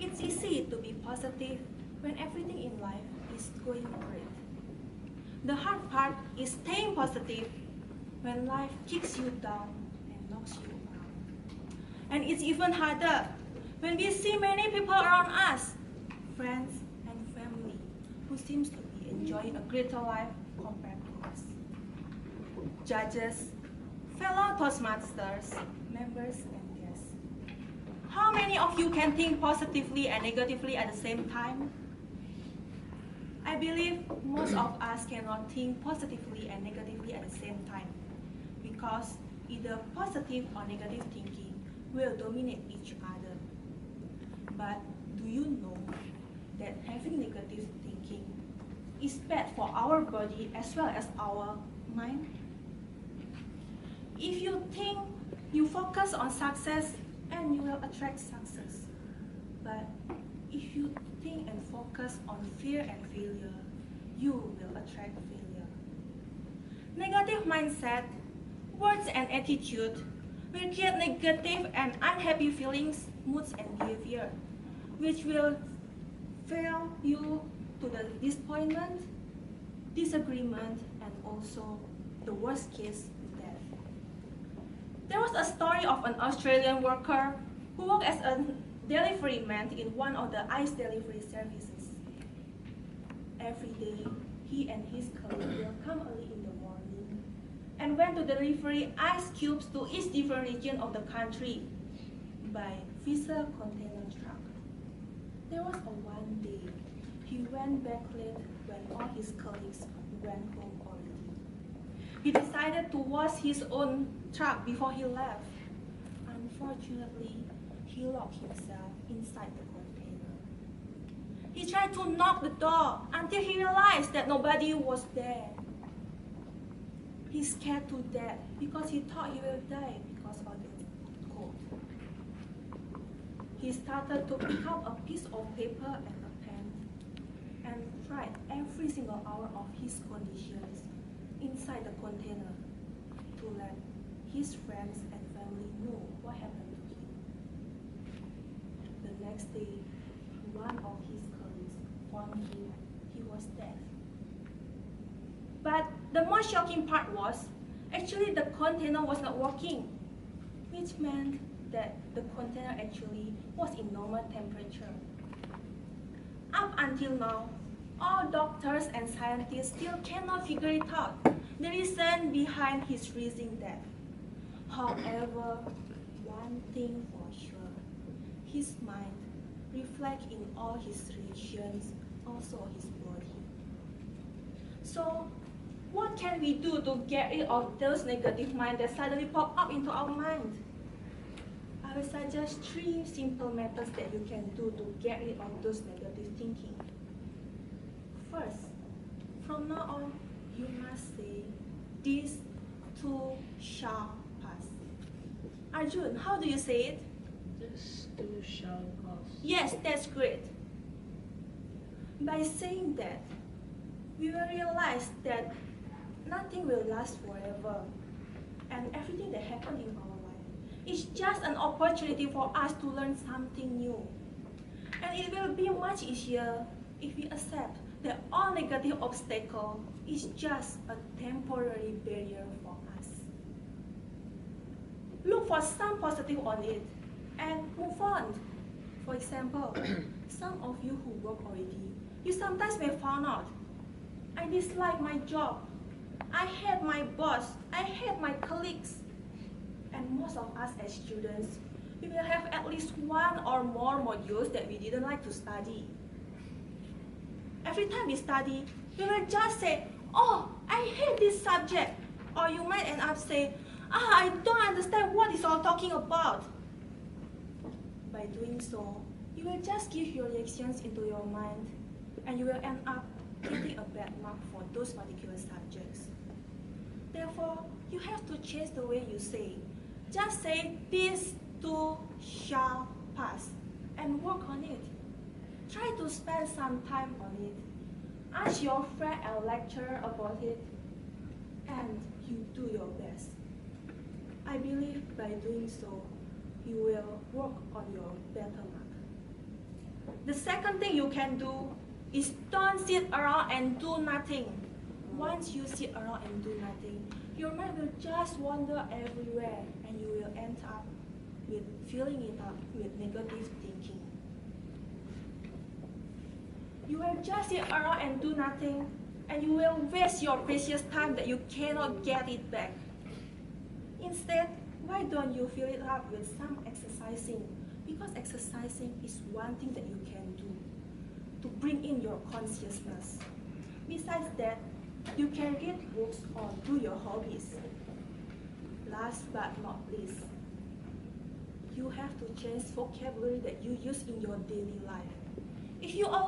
It's easy to be positive when everything in life is going great. The hard part is staying positive when life kicks you down and knocks you out. And it's even harder when we see many people around us, friends and family, who seems to be enjoying a greater life compared to us. Judges, fellow Toastmasters, members and guests, how many of you can think positively and negatively at the same time? I believe most of us cannot think positively and negatively at the same time because either positive or negative thinking will dominate each other. But do you know that having negative thinking is bad for our body as well as our mind? If you think you focus on success and you will attract success. But if you think and focus on fear and failure, you will attract failure. Negative mindset, words and attitude will create negative and unhappy feelings, moods and behavior, which will fail you to the disappointment, disagreement, and also the worst case, death. There was a story of an Australian worker who worked as a delivery man in one of the ice delivery services. Every day, he and his colleague will come early in the morning and went to deliver ice cubes to each different region of the country by visa container truck. There was one day, he went back late when all his colleagues went home already. He decided to wash his own truck before he left. Unfortunately, he locked himself inside the container. He tried to knock the door until he realized that nobody was there. He's scared to death because he thought he will die because of the cold. He started to pick up a piece of paper and a pen and write every single hour of his conditions inside the container to let his friends and family know what happened to him. The next day, one of his colleagues found him. He was dead. But the most shocking part was, actually the container was not working, which meant that the container actually was in normal temperature. Up until now, all doctors and scientists still cannot figure it out, the reason behind his freezing death. However, one thing for sure, his mind reflects in all his regions, also his body. So, what can we do to get rid of those negative minds that suddenly pop up into our mind? I will suggest 3 simple methods that you can do to get rid of those negative thinking. First, from now on, you must say, "This too shall pass." Arjun, how do you say it? This too shall pass. Yes, that's great. By saying that, we will realize that nothing will last forever, and everything that happens in our life is just an opportunity for us to learn something new. And it will be much easier if we accept that all negative obstacle is just a temporary barrier for us. Look for some positive on it and move on. For example, some of you who work already, you sometimes may find out, I dislike my job, I hate my boss, I hate my colleagues. And most of us as students, we will have at least 1 or more modules that we didn't like to study. Every time we study, we will just say, "Oh, I hate this subject." Or you might end up saying, "I don't understand what it's all talking about." By doing so, you will just give your reactions into your mind, and you will end up getting a bad mark for those particular subjects. Therefore, you have to change the way you say. Just say, "This too shall pass," and work on it. Try to spend some time on it. Ask your friend and lecturer about it, and you do your best. I believe by doing so, you will work on your better mark. The second thing you can do is don't sit around and do nothing. Once you sit around and do nothing, your mind will just wander everywhere and you will end up with filling it up with negative thinking. You will just sit around and do nothing, and you will waste your precious time that you cannot get it back. Instead, why don't you fill it up with some exercising? Because exercising is one thing that you can do to bring in your consciousness. Besides that, you can read books or do your hobbies. Last but not least, you have to change vocabulary that you use in your daily life. If you always